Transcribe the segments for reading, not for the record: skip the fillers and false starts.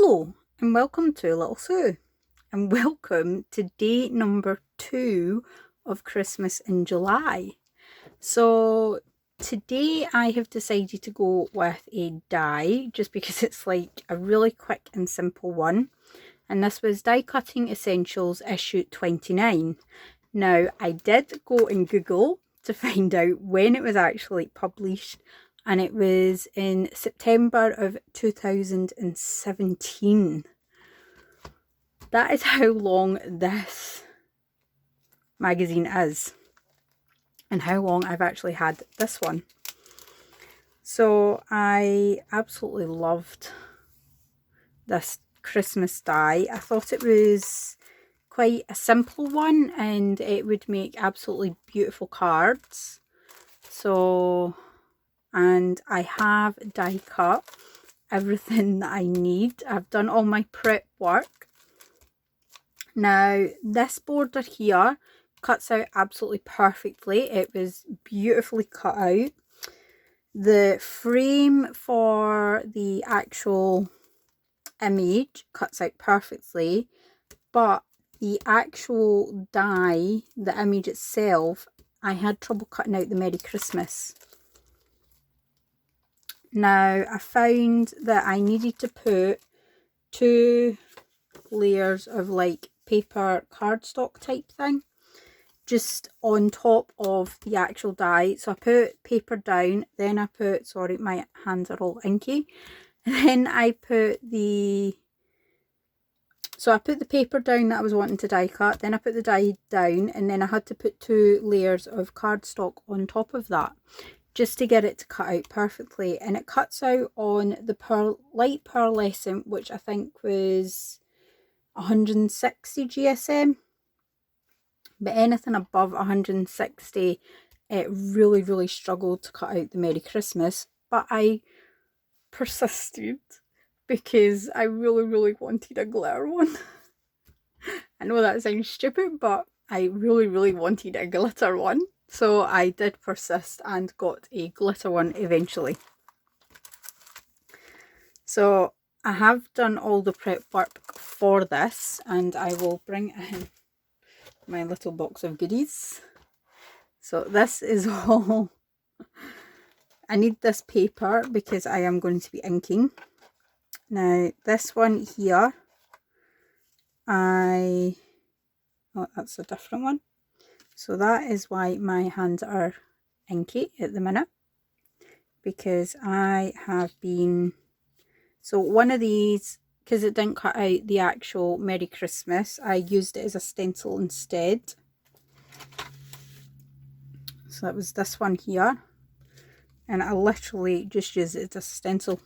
Hello and welcome to Little Sue, and welcome to day number 2 of Christmas in July. So today I have decided to go with a die just because it's like a really quick and simple one, and this was Die Cutting Essentials issue 29. Now I did go and Google to find out when it was actually published, and it was in September of 2017. That is how long this magazine is, and how long I've actually had this one. So I absolutely loved this Christmas die. I thought it was quite a simple one and it would make absolutely beautiful cards. And I have die cut everything that I need. I've done all my prep work. Now this border here cuts out absolutely perfectly. It was beautifully cut out. The frame for the actual image cuts out perfectly, but the actual die, the image itself, I had trouble cutting out the Merry Christmas. Now I found that I needed to put 2 layers of like paper cardstock type thing just on top of the actual die. So I put paper down, then I put, sorry my hands are all inky, then I put the paper down that I was wanting to die cut, then I put the die down, and then I had to put 2 layers of cardstock on top of that just to get it to cut out perfectly. And it cuts out on the light pearlescent, which I think was 160 GSM, but anything above 160 it really struggled to cut out the Merry Christmas. But I persisted because I really wanted a glitter one. I know that sounds stupid, but I really wanted a glitter one. So I did persist and got a glitter one eventually. So I have done all the prep work for this, and I will bring in my little box of goodies. So this is all. I need this paper because I am going to be inking. Now this one here, oh, that's a different one. So that is why my hands are inky at the minute, because I have been, so one of these, because it didn't cut out the actual Merry Christmas, I used it as a stencil instead. So that was this one here, and I literally just use it as a stencil.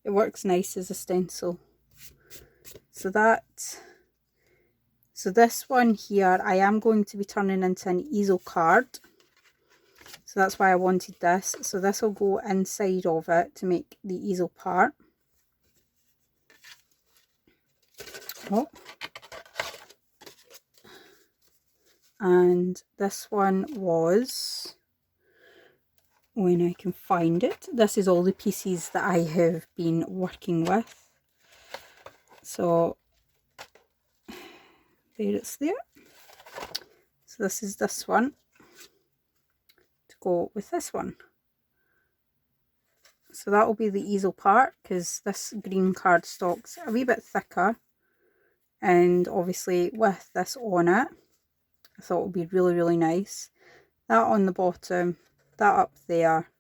It works nice as a stencil. So this one here I am going to be turning into an easel card. So that's why I wanted this. So this will go inside of it to make the easel part. Oh. And this one was, when I can find it, this is all the pieces that I have been working with. So there it's there. So this is this one to go with this one. So that will be the easel part, because this green cardstock's a wee bit thicker, and obviously with this on it I thought it would be really nice. That on the bottom, that up there,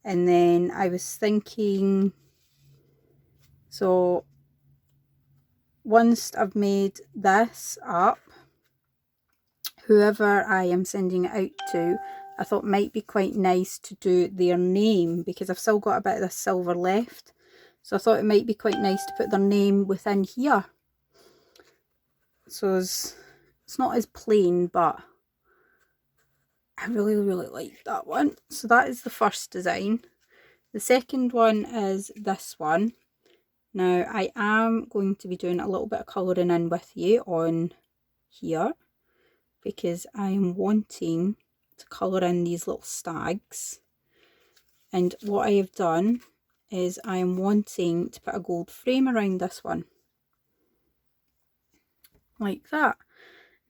and then I was thinking, so once I've made this up, whoever I am sending it out to, I thought might be quite nice to do their name, because I've still got a bit of this silver left. So I thought it might be quite nice to put their name within here. So it's not as plain, but I really like that one. So that is the first design. The second one is this one. Now I am going to be doing a little bit of colouring in with you on here, because I am wanting to colour in these little stags. And what I have done is I am wanting to put a gold frame around this one. Like that.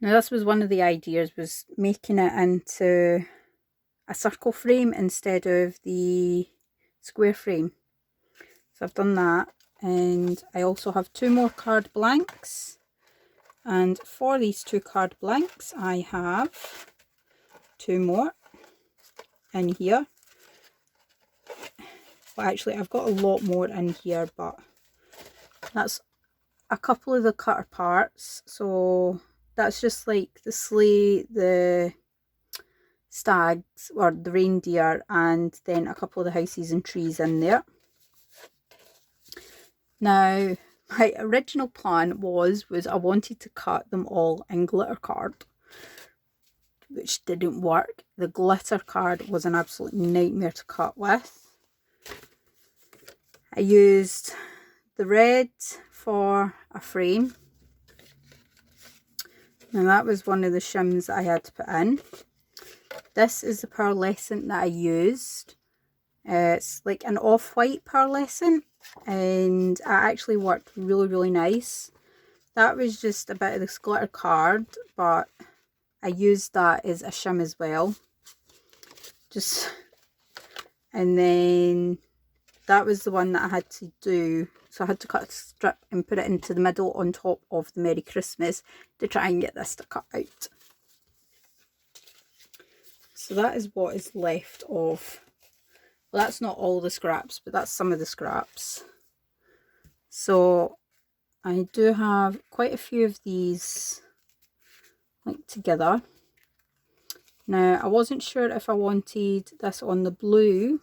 Now this was one of the ideas, was making it into a circle frame instead of the square frame. So I've done that, and I also have 2 more card blanks, and for these 2 card blanks I have 2 more in here. Well, actually I've got a lot more in here, but that's a couple of the cutter parts. So that's just like the sleigh, the stags or the reindeer, and then a couple of the houses and trees in there. Now my original plan was I wanted to cut them all in glitter card, which didn't work. The glitter card was an absolute nightmare to cut with. I used the red for a frame, and that was one of the shims that I had to put in. This is the pearlescent that I used. It's like an off-white pearlescent, and it actually worked really nice. That was just a bit of this glitter card, but I used that as a shim as well. And then that was the one that I had to do. So I had to cut a strip and put it into the middle on top of the Merry Christmas to try and get this to cut out. So that is what is left of, well, that's not all the scraps, but that's some of the scraps. So I do have quite a few of these like together. Now I wasn't sure if I wanted this on the blue,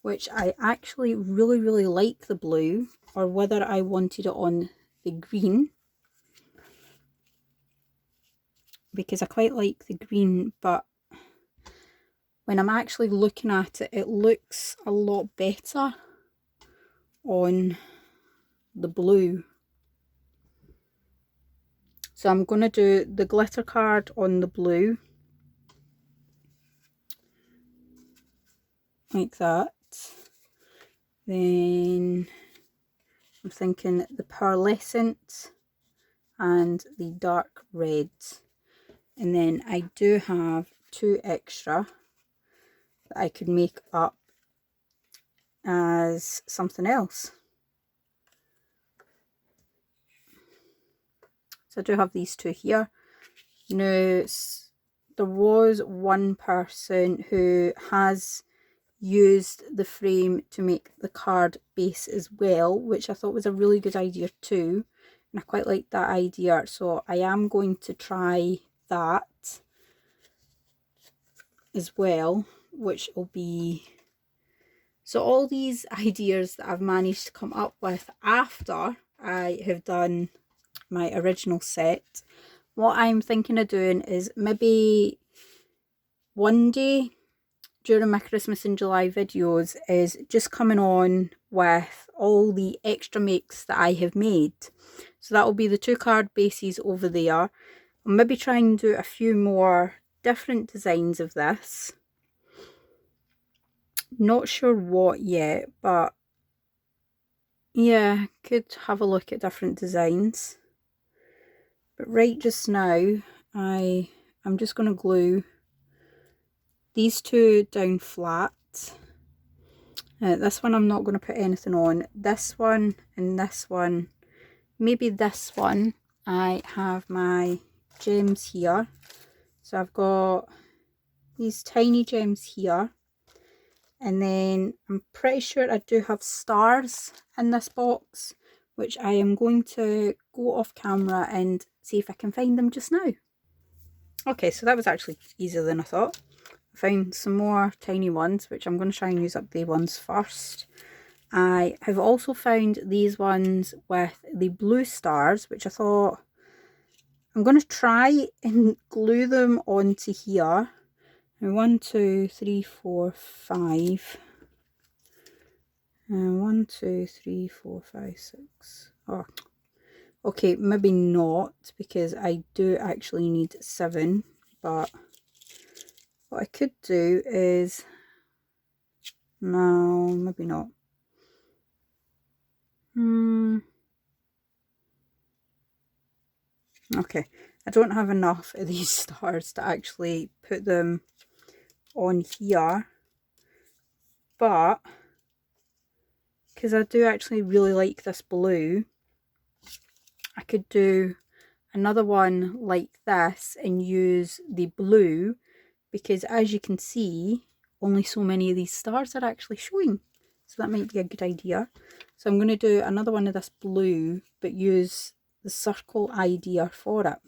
which I actually really like the blue, or whether I wanted it on the green, because I quite like the green, but when I'm actually looking at it, it looks a lot better on the blue. So I'm going to do the glitter card on the blue, like that. Then I'm thinking the pearlescent and the dark red. And then I do have 2 extra that I could make up as something else. So I do have these 2 here. Now, there was one person who has used the frame to make the card base as well, which I thought was a really good idea too, and I quite like that idea, so I am going to try that as well, which will be, so all these ideas that I've managed to come up with after I have done my original set. What I'm thinking of doing is maybe one day during my Christmas in July videos is just coming on with all the extra makes that I have made. So that will be the 2 card bases over there. I'll maybe try and do a few more different designs of this. Not sure what yet, but yeah, could have a look at different designs. But right just now, I'm just going to glue these 2 down flat. This one I'm not going to put anything on. This one and this one, maybe this one, I have my gems here. So I've got these tiny gems here. And then I'm pretty sure I do have stars in this box, which I am going to go off camera and see if I can find them just now. Okay, so that was actually easier than I thought. I found some more tiny ones, which I'm going to try and use up the ones first. I have also found these ones with the blue stars, which I thought I'm going to try and glue them onto here. And 1, 2, 3, 4, 5. And 1, 2, 3, 4, 5, 6. Oh, okay, maybe not, because I do actually need 7. But what I could do is, no, maybe not. Okay, I don't have enough of these stars to actually put them on here, but because I do actually really like this blue, I could do another one like this and use the blue, because as you can see, only so many of these stars are actually showing. So that might be a good idea. So I'm going to do another one of this blue, but use the circle idea for it.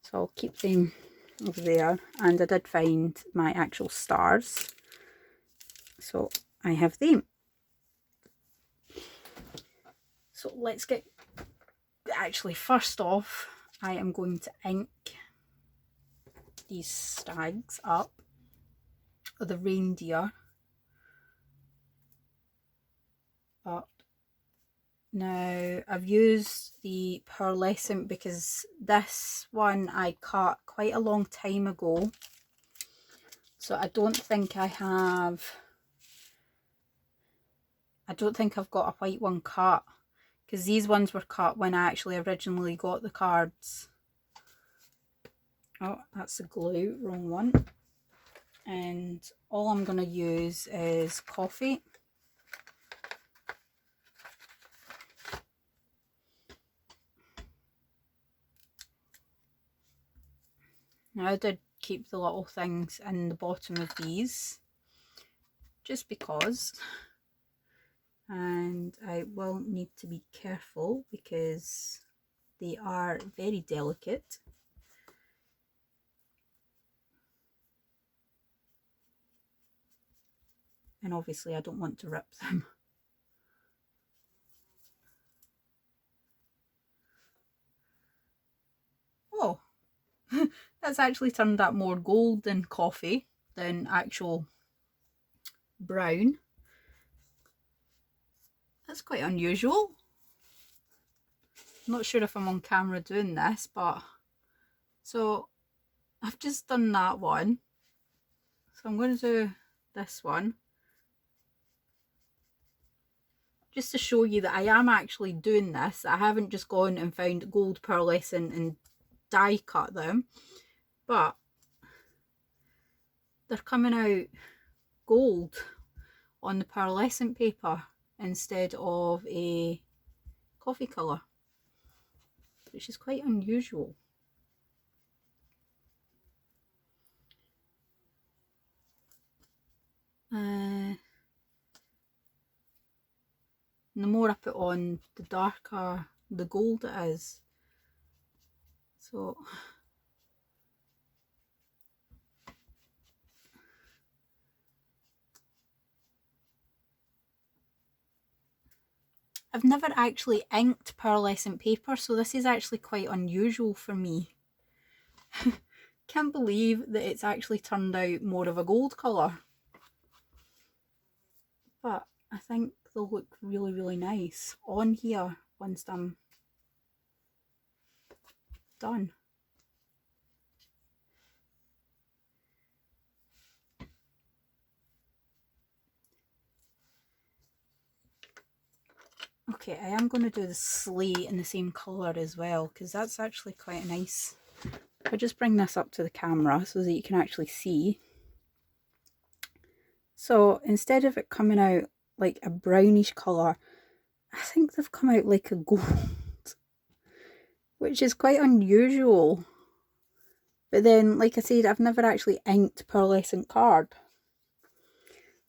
So I'll keep them over there. And I did find my actual stars. So I have them. So let's get, actually first off, I am going to ink these stags up, or the reindeer up. Now I've used the pearlescent because this one I cut quite a long time ago, so I don't think I've got a white one cut, because these ones were cut when I actually originally got the cards. Oh, that's the glue, wrong one. And all I'm going to use is coffee. Now I did keep the little things in the bottom of these, just because, and I will need to be careful because they are very delicate. And obviously I don't want to rip them. Oh, that's actually turned out more gold than coffee than actual brown. That's quite unusual. I'm not sure if I'm on camera doing this, but so I've just done that one. So I'm going to do this one, just to show you that I am actually doing this. I haven't just gone and found gold pearlescent and die cut them, but they're coming out gold on the pearlescent paper instead of a coffee colour, which is quite unusual. And the more I put on, the darker the gold it is. So I've never actually inked pearlescent paper, so this is actually quite unusual for me. Can't believe that it's actually turned out more of a gold colour. But I think they'll look really, really nice on here once I'm done. Okay, I am going to do the sleigh in the same colour as well, because that's actually quite nice. I'll just bring this up to the camera so that you can actually see. So instead of it coming out like a brownish colour, I think they've come out like a gold, which is quite unusual. But then, like I said, I've never actually inked pearlescent card.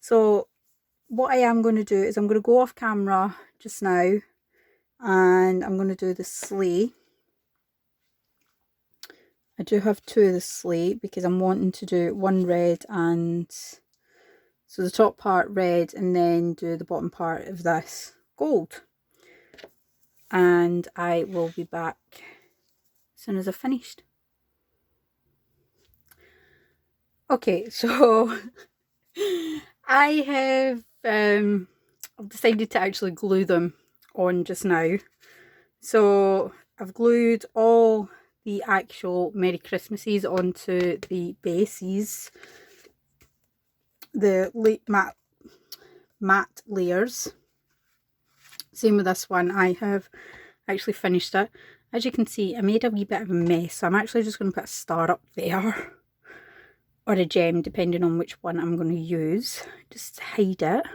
So what I am going to do is I'm going to go off camera just now and I'm going to do the sleigh. I do have two of the sleigh because I'm wanting to do one red, and so the top part red and then do the bottom part of this gold. And I will be back as soon as I've finished. Okay, so I have I've decided to actually glue them on just now. So I've glued all the actual Merry Christmases onto the bases, the matte layers. Same with this one. I have actually finished it. As you can see, I made a wee bit of a mess, so I'm actually just going to put a star up there, or a gem, depending on which one I'm going to use, just to hide it.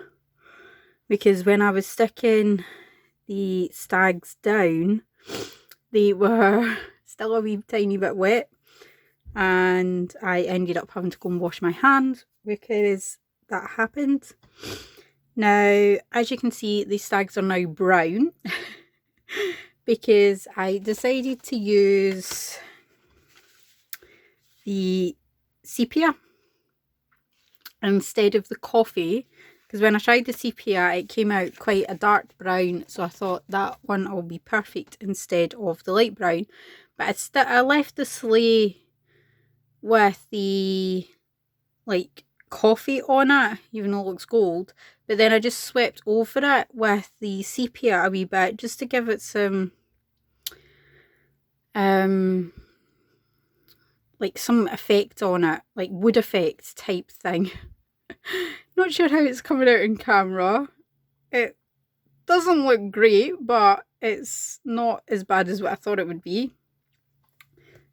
Because when I was sticking the stags down, they were still a wee tiny bit wet, and I ended up having to go and wash my hands because that happened. Now, as you can see, the stags are now brown because I decided to use the sepia instead of the coffee, because when I tried the sepia it came out quite a dark brown, so I thought that one will be perfect instead of the light brown. But I left the sleigh with the like coffee on it, even though it looks gold, but then I just swept over it with the sepia a wee bit just to give it some like some effect on it, like wood effect type thing. Not sure how it's coming out in camera. It doesn't look great, but it's not as bad as what I thought it would be.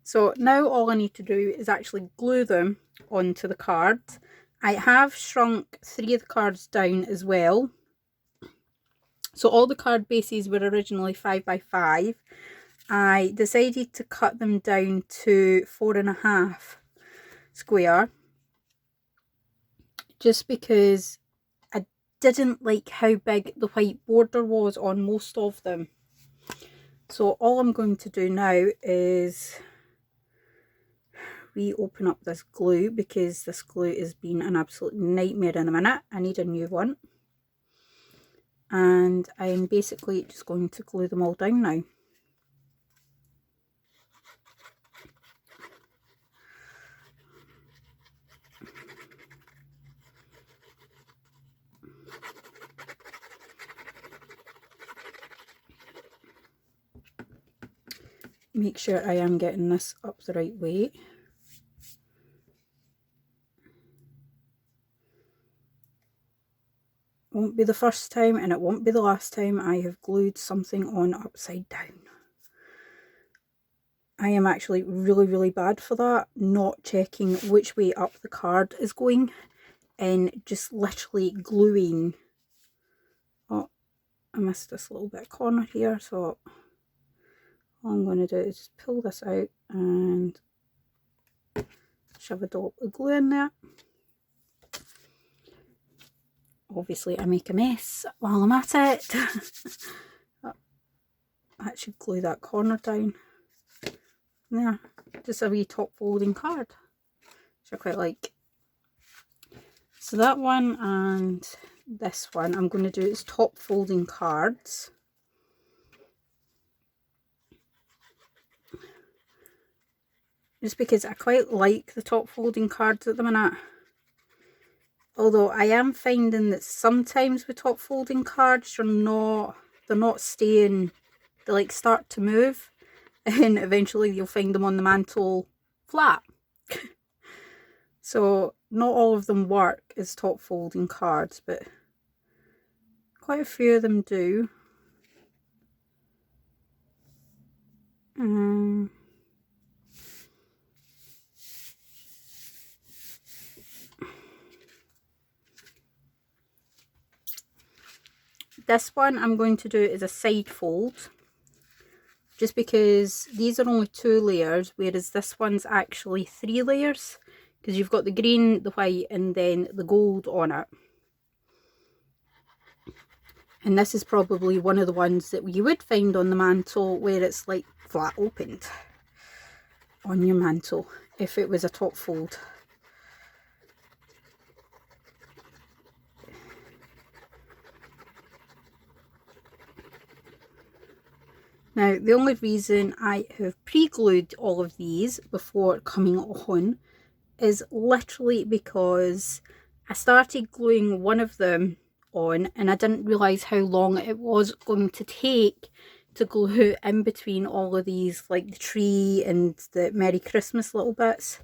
So now all I need to do is actually glue them onto the cards. I have shrunk 3 of the cards down as well. So all the card bases were originally 5x5. I decided to cut them down to 4.5 square, just because I didn't like how big the white border was on most of them. So all I'm going to do now is reopen up this glue, because this glue has been an absolute nightmare in a minute. I need a new one. And I'm basically just going to glue them all down now. Make sure I am getting this up the right way. Won't be the first time and it won't be the last time I have glued something on upside down. I am actually really bad for that, not checking which way up the card is going and just literally gluing. Oh, I missed this little bit of corner here, so all I'm going to do is just pull this out and shove a dollop of glue in there. Obviously I make a mess while I'm at it. That should glue that corner down. There, just a wee top folding card, which I quite like. So that one and this one I'm going to do as top folding cards. Just because I quite like the top folding cards at the minute. Although I am finding that sometimes with top folding cards they're not staying, they like start to move and eventually you'll find them on the mantle flat. So not all of them work as top folding cards, but quite a few of them do. This one I'm going to do is a side fold, just because these are only 2 layers, whereas this one's actually 3 layers, because you've got the green, the white, and then the gold on it. And this is probably one of the ones that you would find on the mantle where it's like flat opened on your mantle if it was a top fold. Now, the only reason I have pre-glued all of these before coming on is literally because I started gluing one of them on and I didn't realise how long it was going to take to glue in between all of these, like the tree and the Merry Christmas little bits.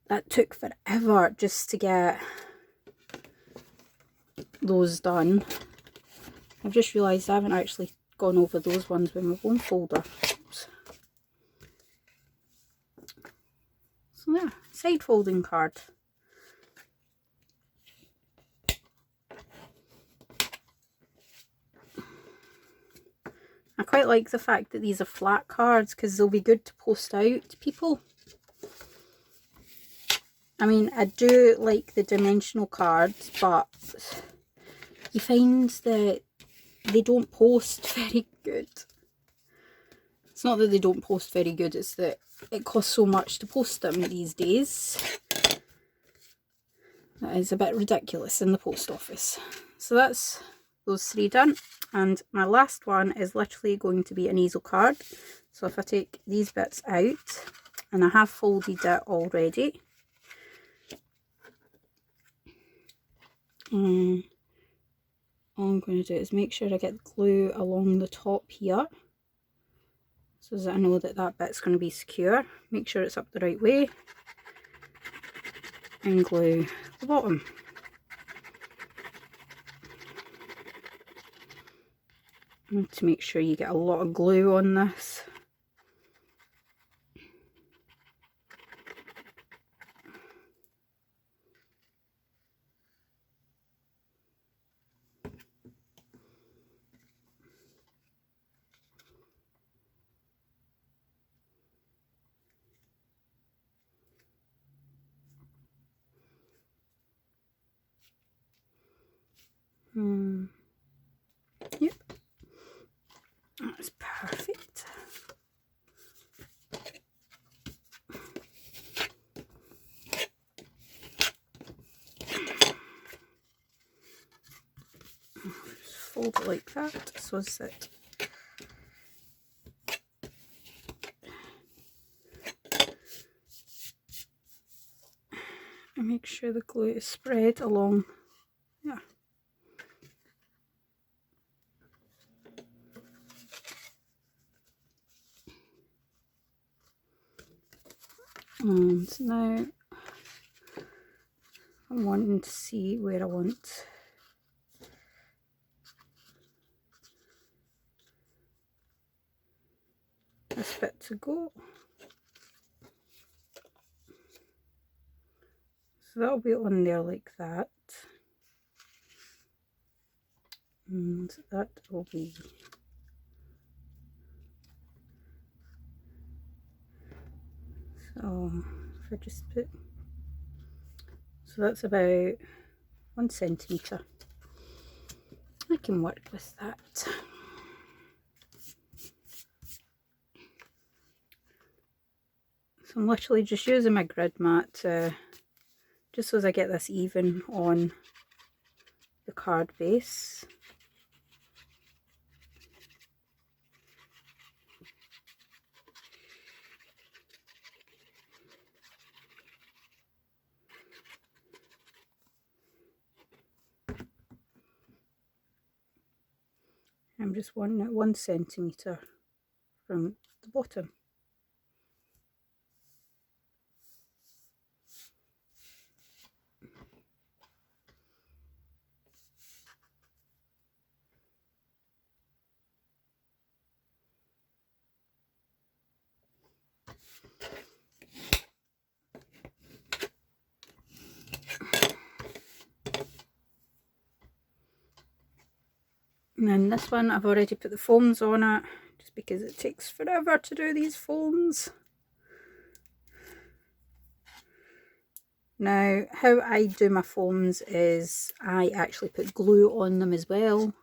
That took forever just to get those done. I've just realised I haven't actually gone over those ones with my bone folder. Oops. So there, side folding card. I quite like the fact that these are flat cards because they'll be good to post out to people. I mean, I do like the dimensional cards, but you find that they don't post very good. It's not that they don't post very good, it's that it costs so much to post them these days. That is a bit ridiculous in the post office. So that's those 3 done. And my last one is literally going to be an easel card. So if I take these bits out, and I have folded it already. All I'm going to do is make sure I get glue along the top here, so that I know that that bit's going to be secure. Make sure it's up the right way, and glue the bottom. And to make sure you get a lot of glue on this. Yep, that's perfect. Just fold it like that, so that and make sure the glue is spread along. Yeah. And now I'm wanting to see where I want this bit to go. So that'll be on there like that. And that will be so if I just put, so that's about 1 centimetre. I can work with that. So I'm literally just using my grid mat just so as I get this even on the card base. I'm just 1 centimetre from the bottom. And then this one, I've already put the foams on it, just because it takes forever to do these foams. Now, how I do my foams is I actually put glue on them as well.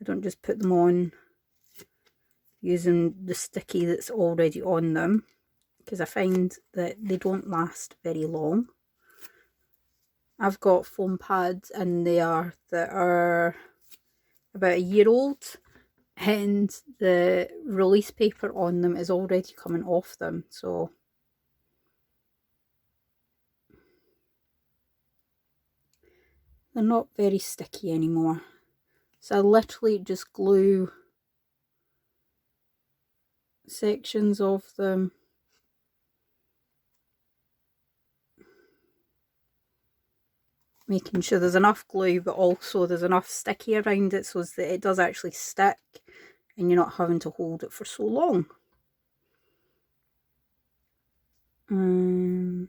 I don't just put them on using the sticky that's already on them, because I find that they don't last very long. I've got foam pads in there that are about a year old, and the release paper on them is already coming off them, so they're not very sticky anymore. So I literally just glue sections of them making sure there's enough glue but also there's enough sticky around it so that it does actually stick and you're not having to hold it for so long. And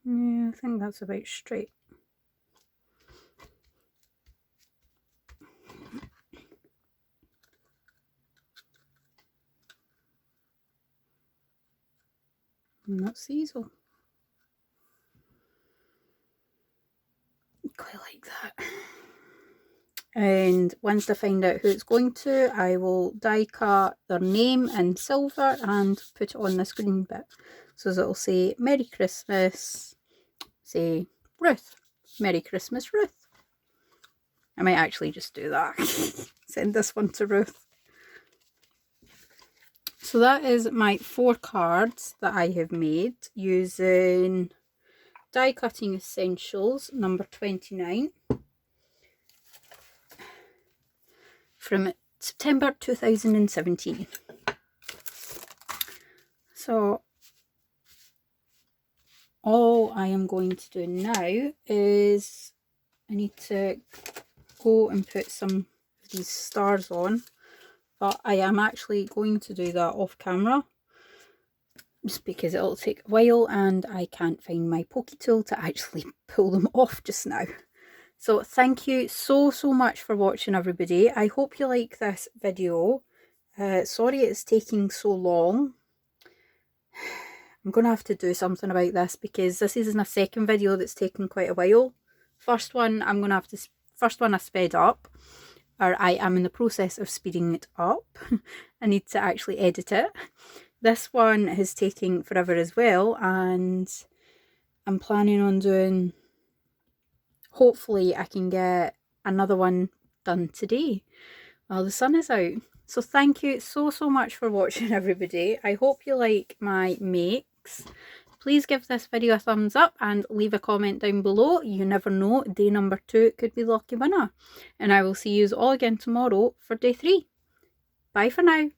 yeah, I think that's about straight. And that's the easel. Quite like that. And once I find out who it's going to, I will die cut their name in silver and put it on this green bit. So it'll say Merry Christmas, say Ruth. Merry Christmas, Ruth. I might actually just do that. Send this one to Ruth. So that is my 4 cards that I have made using Die Cutting Essentials number 29 from September 2017. So all I am going to do now is I need to go and put some of these stars on, but I am actually going to do that off camera just because it'll take a while and I can't find my pokey tool to actually pull them off just now. So thank you so much for watching, everybody. I hope you like this video. Sorry it's taking so long. I'm going to have to do something about this because this is my second video that's taken quite a while. First one I sped up, or I am in the process of speeding it up. I need to actually edit it. This one is taking forever as well, and I'm planning on doing, hopefully I can get another one done today while the sun is out. So thank you so much for watching, everybody. I hope you like my makes. Please give this video a thumbs up and leave a comment down below. You never know, day number 2 could be the lucky winner. And I will see you all again tomorrow for day 3. Bye for now.